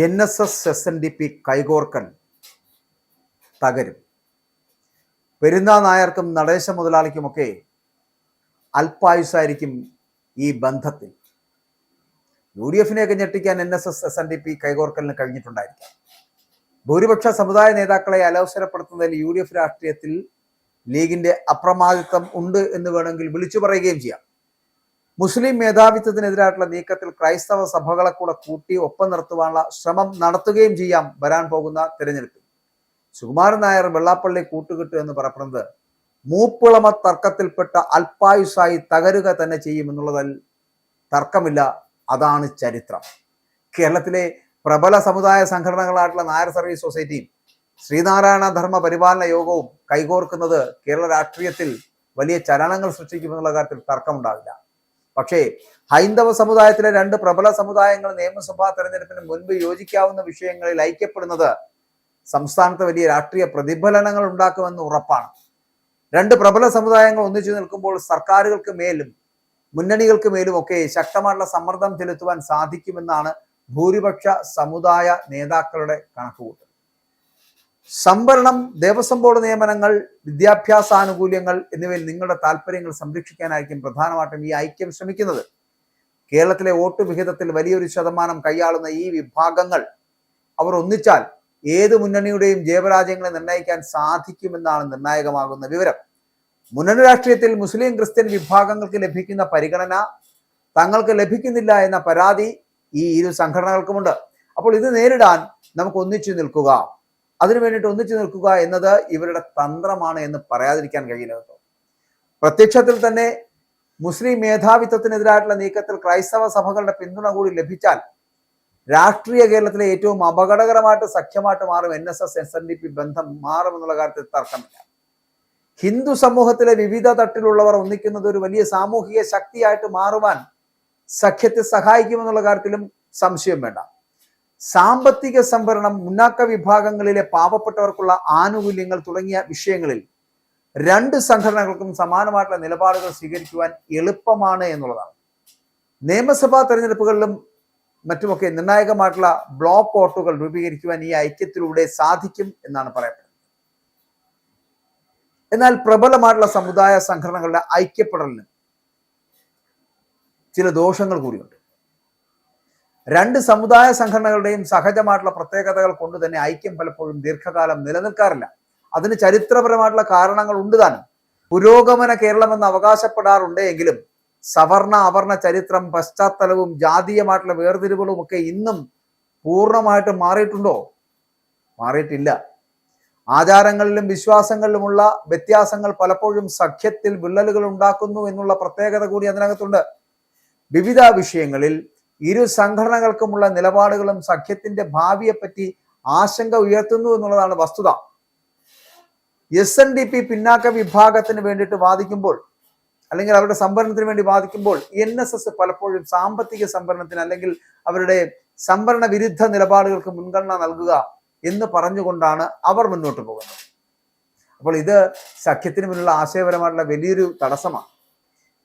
NSS SNDP കൈകോർക്കൽ തകരും. പെരുന്നാ നായർക്കും നടേശ മുതലാളിക്കുമൊക്കെ അല്പായുസായിരിക്കും ഈ ബന്ധത്തിൽ. UDF-നെയൊക്കെ ഞെട്ടിക്കാൻ NSS SNDP കൈകോർക്കലിന് കഴിഞ്ഞിട്ടുണ്ടായിരിക്കാം. ഭൂരിപക്ഷ സമുദായ നേതാക്കളെ അലോസരപ്പെടുത്തുന്നതിൽ UDF രാഷ്ട്രീയത്തിൽ ലീഗിന്റെ അപ്രമാദിത്വം ഉണ്ട് എന്ന് വേണമെങ്കിൽ വിളിച്ചു പറയുകയും ചെയ്യാം. മുസ്ലിം മേധാവിത്വത്തിനെതിരായിട്ടുള്ള നീക്കത്തിൽ ക്രൈസ്തവ സഭകളെ കൂടെ കൂട്ടി ഒപ്പം നിർത്തുവാനുള്ള ശ്രമം നടത്തുകയും ചെയ്യാം വരാൻ പോകുന്ന തിരഞ്ഞെടുപ്പിൽ. സുകുമാരൻ നായർ വെള്ളാപ്പള്ളി കൂട്ടുകിട്ടു എന്ന് പറയപ്പെടുന്നത് മൂപ്പിളമ തർക്കത്തിൽപ്പെട്ട അല്പായുസായി തകരുക തന്നെ ചെയ്യുമെന്നുള്ളതിൽ തർക്കമില്ല. അതാണ് ചരിത്രം. കേരളത്തിലെ പ്രബല സമുദായ സംഘടനകളായിട്ടുള്ള നായർ സർവീസ് സൊസൈറ്റിയും ശ്രീനാരായണ ധർമ്മ പരിപാലന യോഗവും കൈകോർക്കുന്നത് കേരള രാഷ്ട്രീയത്തിൽ വലിയ ചലനങ്ങൾ സൃഷ്ടിക്കുമെന്നുള്ള കാര്യത്തിൽ തർക്കമുണ്ടാവില്ല. പക്ഷേ ഹൈന്ദവ സമുദായത്തിലെ രണ്ട് പ്രബല സമുദായങ്ങൾ നിയമസഭാ തെരഞ്ഞെടുപ്പിന് മുൻപ് യോജിക്കാവുന്ന വിഷയങ്ങളിൽ ഐക്യപ്പെടുന്നത് സംസ്ഥാനത്ത് വലിയ രാഷ്ട്രീയ പ്രതിഫലനങ്ങൾ ഉണ്ടാക്കുമെന്ന് ഉറപ്പാണ്. രണ്ട് പ്രബല സമുദായങ്ങൾ ഒന്നിച്ചു നിൽക്കുമ്പോൾ സർക്കാരുകൾക്ക് മേലും മുന്നണികൾക്ക് മേലും ഒക്കെ ശക്തമായിട്ടുള്ള സമ്മർദ്ദം ചെലുത്തുവാൻ സാധിക്കുമെന്നാണ് ഭൂരിപക്ഷ സമുദായ നേതാക്കളുടെ കണക്കുകൂട്ടൽ. സംവരണം, ദേവസ്വം ബോർഡ് നിയമനങ്ങൾ, വിദ്യാഭ്യാസ ആനുകൂല്യങ്ങൾ എന്നിവയിൽ നിങ്ങളുടെ താല്പര്യങ്ങൾ സംരക്ഷിക്കാനായിരിക്കും പ്രധാനമായിട്ടും ഈ ഐക്യം ശ്രമിക്കുന്നത്. കേരളത്തിലെ വോട്ട് വിഹിതത്തിൽ വലിയൊരു ശതമാനം കൈയാളുന്ന ഈ വിഭാഗങ്ങൾ അവർ ഒന്നിച്ചാൽ ഏത് മുന്നണിയുടെയും ജയപരാജയങ്ങളെ നിർണ്ണയിക്കാൻ സാധിക്കുമെന്നാണ് നിർണായകമാകുന്ന വിവരം. മുന്നണി രാഷ്ട്രീയത്തിൽ മുസ്ലിം ക്രിസ്ത്യൻ വിഭാഗങ്ങൾക്ക് ലഭിക്കുന്ന പരിഗണന തങ്ങൾക്ക് ലഭിക്കുന്നില്ല എന്ന പരാതി ഈ ഇരു സംഘടനകൾക്കുമുണ്ട്. അപ്പോൾ ഇത് നേരിടാൻ നമുക്ക് ഒന്നിച്ചു നിൽക്കുക, അതിനു വേണ്ടിയിട്ട് ഒന്നിച്ചു നിൽക്കുക എന്നത് ഇവരുടെ തന്ത്രമാണ് എന്ന് പറയാതിരിക്കാൻ കഴിയില്ല കേട്ടോ. പ്രത്യക്ഷത്തിൽ തന്നെ മുസ്ലിം മേധാവിത്വത്തിനെതിരായിട്ടുള്ള നീക്കത്തിൽ ക്രൈസ്തവ സഭകളുടെ പിന്തുണ കൂടി ലഭിച്ചാൽ രാഷ്ട്രീയ കേരളത്തിലെ ഏറ്റവും അപകടകരമായിട്ട് സഖ്യമായിട്ട് മാറും NSS SNDP ബന്ധം മാറുമെന്നുള്ള കാര്യത്തിൽ തർക്കമില്ല. ഹിന്ദു സമൂഹത്തിലെ വിവിധ തട്ടിലുള്ളവർ ഒന്നിക്കുന്നത് ഒരു വലിയ സാമൂഹിക ശക്തിയായിട്ട് മാറുവാൻ സഖ്യത്തെ സഹായിക്കുമെന്നുള്ള കാര്യത്തിലും സംശയം വേണ്ട. സാമ്പത്തിക സംവരണം, മുന്നാക്ക വിഭാഗങ്ങളിലെ പാവപ്പെട്ടവർക്കുള്ള ആനുകൂല്യങ്ങൾ തുടങ്ങിയ വിഷയങ്ങളിൽ രണ്ട് സംഘടനകൾക്കും സമാനമായിട്ടുള്ള നിലപാടുകൾ സ്വീകരിക്കുവാൻ എളുപ്പമാണ് എന്നുള്ളതാണ്. നിയമസഭാ തെരഞ്ഞെടുപ്പുകളിലും മറ്റുമൊക്കെ നിർണായകമായിട്ടുള്ള ബ്ലോക്ക് വോട്ടുകൾ രൂപീകരിക്കുവാൻ ഈ ഐക്യത്തിലൂടെ സാധിക്കും എന്നാണ് പറയപ്പെടുന്നത്. എന്നാൽ പ്രബലമായിട്ടുള്ള സമുദായ സംഘടനകളുടെ ഐക്യപ്പെടലിന് ചില ദോഷങ്ങൾ കൂടിയുണ്ട്. രണ്ട് സമുദായ സംഘടനകളുടെയും സഹജമായിട്ടുള്ള പ്രത്യേകതകൾ കൊണ്ട് തന്നെ ഐക്യം പലപ്പോഴും ദീർഘകാലം നിലനിൽക്കാറില്ല. അതിന് ചരിത്രപരമായിട്ടുള്ള കാരണങ്ങൾ ഉണ്ട് താനും. പുരോഗമന കേരളം എന്ന് അവകാശപ്പെടാറുണ്ട് എങ്കിലും സവർണ അവർണ ചരിത്രം, പശ്ചാത്തലവും ജാതീയമായിട്ടുള്ള വേർതിരിവുകളും ഒക്കെ ഇന്നും പൂർണ്ണമായിട്ട് മാറിയിട്ടുണ്ടോ? മാറിയിട്ടില്ല. ആചാരങ്ങളിലും വിശ്വാസങ്ങളിലുമുള്ള വ്യത്യാസങ്ങൾ പലപ്പോഴും സഖ്യത്തിൽ വിള്ളലുകൾ ഉണ്ടാക്കുന്നു എന്നുള്ള പ്രത്യേകത കൂടി അതിനകത്തുണ്ട്. വിവിധ വിഷയങ്ങളിൽ ഇരു സംഘടനകൾക്കുമുള്ള നിലപാടുകളും സഖ്യത്തിന്റെ ഭാവിയെപ്പറ്റി ആശങ്ക ഉയർത്തുന്നു എന്നുള്ളതാണ് വസ്തുത. SNDP പിന്നാക്ക വിഭാഗത്തിന് വേണ്ടിയിട്ട് വാദിക്കുമ്പോൾ അല്ലെങ്കിൽ അവരുടെ സംവരണത്തിന് വേണ്ടി വാദിക്കുമ്പോൾ NSS പലപ്പോഴും സാമ്പത്തിക സംവരണത്തിന് അല്ലെങ്കിൽ അവരുടെ സംവരണ വിരുദ്ധ നിലപാടുകൾക്ക് മുൻഗണന നൽകുക എന്ന് പറഞ്ഞുകൊണ്ടാണ് അവർ മുന്നോട്ട് പോകുന്നത്. അപ്പോൾ ഇത് സഖ്യത്തിന് മുന്നിലുള്ള ആശയപരമായിട്ടുള്ള വലിയൊരു തടസ്സമാണ്.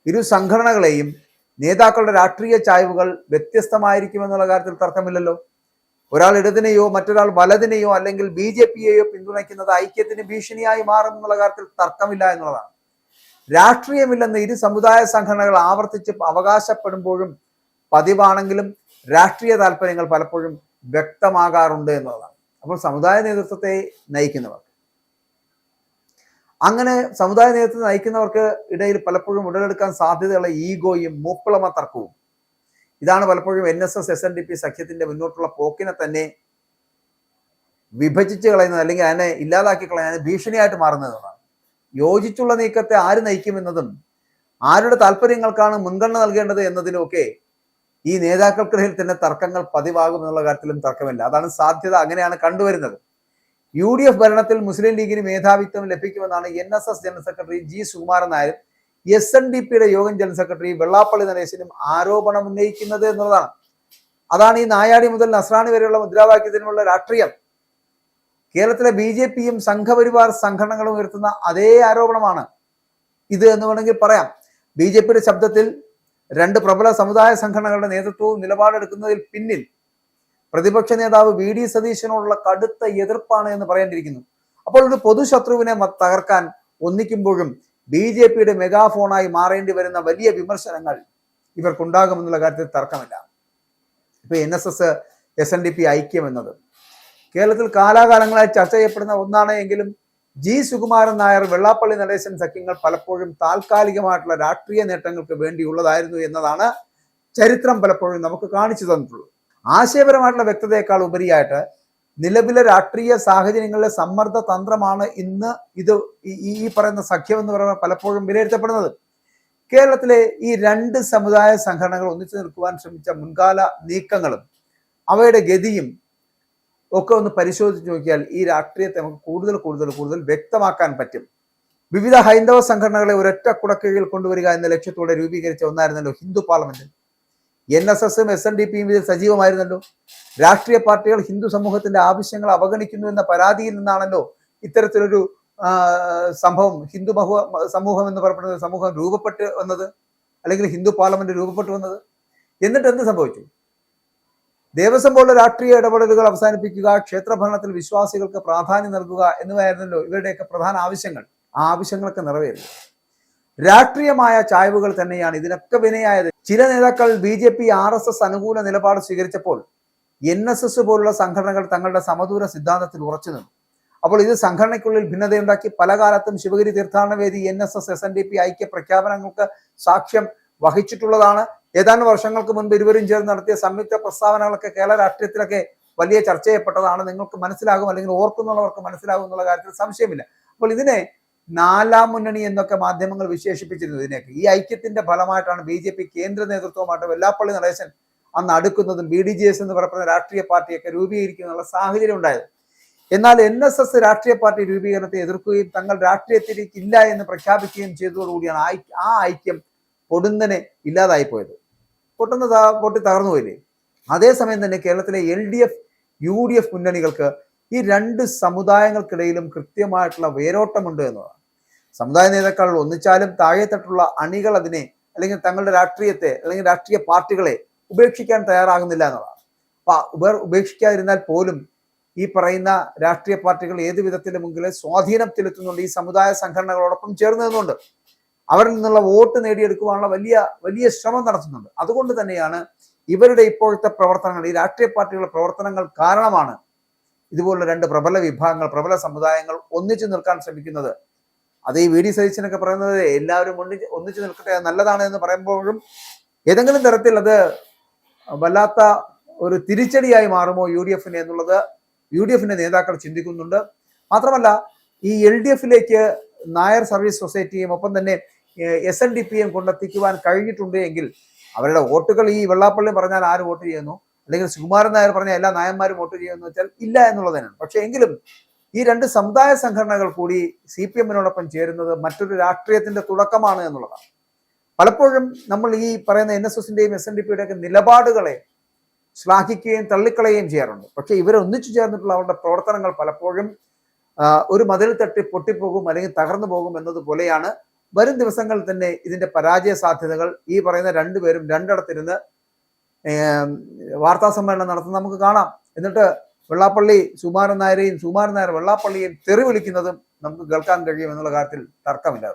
ഇരു സംഘടനകളെയും നേതാക്കളുടെ രാഷ്ട്രീയ ചായ്വുകൾ വ്യത്യസ്തമായിരിക്കുമെന്നുള്ള കാര്യത്തിൽ തർക്കമില്ലല്ലോ. ഒരാൾ ഇടതിനെയോ മറ്റൊരാൾ വലതിനെയോ അല്ലെങ്കിൽ BJP-യെയോ പിന്തുണയ്ക്കുന്നത് ഐക്യത്തിന് ഭീഷണിയായി മാറും എന്നുള്ള കാര്യത്തിൽ തർക്കമില്ല എന്നുള്ളതാണ്. രാഷ്ട്രീയമില്ലെന്ന് ഇരു സമുദായ സംഘടനകൾ ആവർത്തിച്ച് അവകാശപ്പെടുമ്പോഴും പതിവാണെങ്കിലും രാഷ്ട്രീയ താല്പര്യങ്ങൾ പലപ്പോഴും വ്യക്തമാകാറുണ്ട് എന്നുള്ളതാണ്. അപ്പോൾ സമുദായ നേതൃത്വത്തെ നയിക്കുന്നവർ, അങ്ങനെ സമുദായ നേതൃത്വത്തെ നയിക്കുന്നവർക്ക് ഇടയിൽ പലപ്പോഴും ഉടലെടുക്കാൻ സാധ്യതയുള്ള ഈഗോയും മൂപ്പിളമ തർക്കവും ഇതാണ് പലപ്പോഴും NSS SNDP സഖ്യത്തിന്റെ മുന്നോട്ടുള്ള പോക്കിനെ തന്നെ വിഭജിച്ച് കളയുന്നത് അല്ലെങ്കിൽ അതിനെ ഇല്ലാതാക്കി കളയാൻ ഭീഷണിയായിട്ട് മാറുന്നതാണ്. യോജിച്ചുള്ള നീക്കത്തെ ആര് നയിക്കുമെന്നതും ആരുടെ താല്പര്യങ്ങൾക്കാണ് മുൻഗണന നൽകേണ്ടത് എന്നതിലുമൊക്കെ ഈ നേതാക്കൾക്കിടയിൽ തന്നെ തർക്കങ്ങൾ പതിവാകും എന്നുള്ള കാര്യത്തിലും തർക്കമില്ല. അതാണ് സാധ്യത, അങ്ങനെയാണ് കണ്ടുവരുന്നത്. UDF ഭരണത്തിൽ മുസ്ലിം ലീഗിന് മേധാവിത്വം ലഭിക്കുമെന്നാണ് NSS general secretary G Sukumaran നായരും SNDP-യുടെ യോഗം ജനറൽ സെക്രട്ടറി വെള്ളാപ്പള്ളി നടേശനും ആരോപണം ഉന്നയിക്കുന്നത് എന്നുള്ളതാണ്. അതാണ് ഈ നായാടി മുതൽ നസ്രാണി വരെയുള്ള മുദ്രാവാക്യത്തിനുള്ള രാഷ്ട്രീയം. കേരളത്തിലെ BJP-യും സംഘപരിവാർ സംഘടനകളും ഉയർത്തുന്ന അതേ ആരോപണമാണ് ഇത് എന്ന് വേണമെങ്കിൽ പറയാം. BJP-യുടെ ശബ്ദത്തിൽ രണ്ട് പ്രബല സമുദായ സംഘടനകളുടെ നേതൃത്വവും നിലപാടെടുക്കുന്നതിൽ പിന്നിൽ പ്രതിപക്ഷ നേതാവ് വി ഡി സതീശനോടുള്ള കടുത്ത എതിർപ്പാണ് എന്ന് പറയേണ്ടിയിരിക്കുന്നു. അപ്പോൾ ഒരു പൊതുശത്രുവിനെ തകർക്കാൻ ഒന്നിക്കുമ്പോഴും ബി ജെ പിയുടെ മെഗാഫോണായി മാറേണ്ടി വരുന്ന വലിയ വിമർശനങ്ങൾ ഇവർക്കുണ്ടാകുമെന്നുള്ള കാര്യത്തിൽ തർക്കമില്ല. ഇപ്പൊ NSS-SNDP ഐക്യം എന്നത് കേരളത്തിൽ കാലാകാലങ്ങളായി ചർച്ച ചെയ്യപ്പെടുന്ന ഒന്നാണ് എങ്കിലും ജി സുകുമാരൻ നായർ, വെള്ളാപ്പള്ളി നടേശൻ സഖ്യങ്ങൾ പലപ്പോഴും താൽക്കാലികമായിട്ടുള്ള രാഷ്ട്രീയ നേട്ടങ്ങൾക്ക് വേണ്ടിയുള്ളതായിരുന്നു എന്നതാണ് ചരിത്രം പലപ്പോഴും നമുക്ക് കാണിച്ചു തന്നിട്ടുള്ളത്. ആശയപരമായിട്ടുള്ള വ്യക്തതയേക്കാൾ ഉപരിയായിട്ട് നിലവിലെ രാഷ്ട്രീയ സാഹചര്യങ്ങളിലെ സമ്മർദ്ദ തന്ത്രമാണ് ഇന്ന് ഈ പറയുന്ന സഖ്യം എന്ന് പറയുന്നത് പലപ്പോഴും വിലയിരുത്തപ്പെടുന്നത്. കേരളത്തിലെ ഈ രണ്ട് സമുദായ സംഘടനകൾ ഒന്നിച്ചു നിൽക്കുവാൻ ശ്രമിച്ച മുൻകാല നീക്കങ്ങളും അവയുടെ ഗതിയും ഒക്കെ ഒന്ന് പരിശോധിച്ച് നോക്കിയാൽ ഈ രാഷ്ട്രീയത്തെ നമുക്ക് കൂടുതൽ വ്യക്തമാക്കാൻ പറ്റും. വിവിധ ഹൈന്ദവ സംഘടനകളെ ഒരൊറ്റ കുടക്കീഴിൽ കൊണ്ടുവരിക എന്ന ലക്ഷ്യത്തോടെ രൂപീകരിച്ച ഒന്നായിരുന്നല്ലോ ഹിന്ദു പാർലമെന്റ്. NSS-ഉം SNDP-യും ഇതിൽ സജീവമായിരുന്നല്ലോ. രാഷ്ട്രീയ പാർട്ടികൾ ഹിന്ദു സമൂഹത്തിന്റെ ആവശ്യങ്ങൾ അവഗണിക്കുന്നു എന്ന പരാതിയിൽ നിന്നാണല്ലോ ഇത്തരത്തിലൊരു സംഭവം, ഹിന്ദു സമൂഹം എന്ന് പറയപ്പെടുന്ന സമൂഹം രൂപപ്പെട്ട് വന്നത്, അല്ലെങ്കിൽ ഹിന്ദു പാർലമെന്റ് രൂപപ്പെട്ടു വന്നത്. എന്നിട്ട് എന്ത് സംഭവിച്ചു? ദേവസ്വം ബോർഡ് രാഷ്ട്രീയ ഇടപെടലുകൾ അവസാനിപ്പിക്കുക, ക്ഷേത്രഭരണത്തിൽ വിശ്വാസികൾക്ക് പ്രാധാന്യം നൽകുക എന്നിവയായിരുന്നല്ലോ ഇവരുടെയൊക്കെ പ്രധാന ആവശ്യങ്ങൾ. ആ ആവശ്യങ്ങളൊക്കെ നിറവേറി. രാഷ്ട്രീയമായ ചായ്വുകൾ തന്നെയാണ് ഇതിനൊക്കെ വിനയായത്. ചില നേതാക്കൾ BJP RSS അനുകൂല നിലപാട് സ്വീകരിച്ചപ്പോൾ NSS പോലുള്ള സംഘടനകൾ തങ്ങളുടെ സമദൂര സിദ്ധാന്തത്തിൽ ഉറച്ചു നിന്നു. അപ്പോൾ ഇത് സംഘടനയ്ക്കുള്ളിൽ ഭിന്നതയുണ്ടാക്കി. പല കാലത്തും ശിവഗിരി തീർത്ഥാടന വേദി NSS-SNDP ഐക്യ പ്രഖ്യാപനങ്ങൾക്ക് സാക്ഷ്യം വഹിച്ചിട്ടുള്ളതാണ്. ഏതാനും വർഷങ്ങൾക്ക് മുൻപ് ഇരുവരും ചേർന്ന് നടത്തിയ സംയുക്ത പ്രസ്താവനകളൊക്കെ കേരള രാഷ്ട്രീയത്തിലൊക്കെ വലിയ ചർച്ച ചെയ്യപ്പെട്ടതാണ്. നിങ്ങൾക്ക് മനസ്സിലാകും, അല്ലെങ്കിൽ ഓർക്കുന്നുള്ളവർക്ക് മനസ്സിലാകും എന്നുള്ള കാര്യത്തിൽ സംശയമില്ല. അപ്പോൾ ഇതിനെ നാലാം മുന്നണി എന്നൊക്കെ മാധ്യമങ്ങൾ വിശേഷിപ്പിച്ചിരുന്നു ഇതിനേക്ക്. ഈ ഐക്യത്തിന്റെ ഫലമായിട്ടാണ് BJP കേന്ദ്ര നേതൃത്വമായിട്ട് വെള്ളാപ്പള്ളി നടേശൻ അന്ന് അടുക്കുന്നതും BDJS എന്ന് പറയുന്ന രാഷ്ട്രീയ പാർട്ടിയൊക്കെ രൂപീകരിക്കുന്നുള്ള സാഹചര്യം ഉണ്ടായത്. എന്നാൽ NSS രാഷ്ട്രീയ പാർട്ടി രൂപീകരണത്തെ എതിർക്കുകയും തങ്ങൾ രാഷ്ട്രീയത്തിലേക്ക് ഇല്ല എന്ന് പ്രഖ്യാപിക്കുകയും ചെയ്തതോടുകൂടിയാണ് ആ ഐക്യം പൊടുന്നനെ ഇല്ലാതായി പോയത്. പൊട്ടി തകർന്നു പോയില്ലേ? അതേസമയം തന്നെ കേരളത്തിലെ LDF UDF മുന്നണികൾക്ക് ഈ രണ്ട് സമുദായങ്ങൾക്കിടയിലും കൃത്യമായിട്ടുള്ള വേരോട്ടമുണ്ട് എന്നതാണ്. സമുദായ നേതാക്കൾ ഒന്നിച്ചാലും താഴെത്തട്ടുള്ള അണികൾ അതിനെ, അല്ലെങ്കിൽ തങ്ങളുടെ രാഷ്ട്രീയത്തെ, അല്ലെങ്കിൽ രാഷ്ട്രീയ പാർട്ടികളെ ഉപേക്ഷിക്കാൻ തയ്യാറാകുന്നില്ല എന്നതാണ്. അപ്പൊ ഉപേക്ഷിക്കാതിരുന്നാൽ പോലും ഈ പറയുന്ന രാഷ്ട്രീയ പാർട്ടികൾ ഏത് വിധത്തിലുമെങ്കിലും സ്വാധീനം ചെലുത്തുന്നുണ്ട്. ഈ സമുദായ സംഘടനകളോടൊപ്പം ചേർന്ന് നിന്നുകൊണ്ട് അവരിൽ നിന്നുള്ള വോട്ട് നേടിയെടുക്കുവാനുള്ള വലിയ ശ്രമം നടത്തുന്നുണ്ട്. അതുകൊണ്ട് തന്നെയാണ് ഇവരുടെ ഇപ്പോഴത്തെ പ്രവർത്തനങ്ങൾ, ഈ രാഷ്ട്രീയ പാർട്ടികളുടെ പ്രവർത്തനങ്ങൾ കാരണമാണ് ഇതുപോലുള്ള രണ്ട് പ്രബല വിഭാഗങ്ങൾ, പ്രബല സമുദായങ്ങൾ ഒന്നിച്ചു നിൽക്കാൻ ശ്രമിക്കുന്നത്. അത് ഈ VD സതീശനൊക്കെ പറയുന്നത് എല്ലാവരും ഒന്നിച്ചു നിൽക്കട്ടെ, നല്ലതാണ് എന്ന് പറയുമ്പോഴും ഏതെങ്കിലും തരത്തിൽ അത് വല്ലാത്ത ഒരു തിരിച്ചടിയായി മാറുമോ UDF-ന് എന്നുള്ളത് UDF-ന്റെ നേതാക്കൾ ചിന്തിക്കുന്നുണ്ട്. മാത്രമല്ല ഈ LDF-ലേക്ക് നായർ സർവീസ് സൊസൈറ്റിയും ഒപ്പം തന്നെ SNDP-യും കൊണ്ടെത്തിക്കുവാൻ കഴിഞ്ഞിട്ടുണ്ട് എങ്കിൽ അവരുടെ വോട്ടുകൾ ഈ വെള്ളാപ്പള്ളി പറഞ്ഞാൽ ആര് വോട്ട് ചെയ്യുന്നു, അല്ലെങ്കിൽ സുകുമാരൻ നായർ പറഞ്ഞാൽ എല്ലാ നായന്മാരും വോട്ട് ചെയ്യുമെന്ന് വെച്ചാൽ ഇല്ല എന്നുള്ളത് തന്നെയാണ്. പക്ഷെ എങ്കിലും ഈ രണ്ട് സമുദായ സംഘടനകൾ കൂടി CPM-നോടൊപ്പം ചേരുന്നത് മറ്റൊരു രാഷ്ട്രീയത്തിന്റെ തുടക്കമാണ് എന്നുള്ളതാണ്. പലപ്പോഴും നമ്മൾ ഈ പറയുന്ന NSS-ന്റെയും SNDP-യുടെ ഒക്കെ നിലപാടുകളെ ശ്ലാഘിക്കുകയും തള്ളിക്കളയുകയും ചെയ്യാറുണ്ട്. പക്ഷെ ഇവരൊന്നിച്ചു ചേർന്നിട്ടുള്ള അവരുടെ പ്രവർത്തനങ്ങൾ പലപ്പോഴും ഒരു മതിൽ തട്ടി പൊട്ടിപ്പോകും, അല്ലെങ്കിൽ തകർന്നു പോകും എന്നതുപോലെയാണ്. വരും ദിവസങ്ങളിൽ തന്നെ ഇതിന്റെ പരാജയ സാധ്യതകൾ ഈ പറയുന്ന രണ്ടുപേരും രണ്ടിടത്തിരുന്ന് വാർത്താ സമ്മേളനം നടത്തുന്നത് നമുക്ക് കാണാം. എന്നിട്ട് വെള്ളാപ്പള്ളി സുകുമാരൻ നായരെയും സുകുമാരൻ നായർ വെള്ളാപ്പള്ളിയെയും തെറി വിളിക്കുന്നതും നമുക്ക് കേൾക്കാൻ കഴിയും എന്നുള്ള കാര്യത്തിൽ തർക്കമില്ല.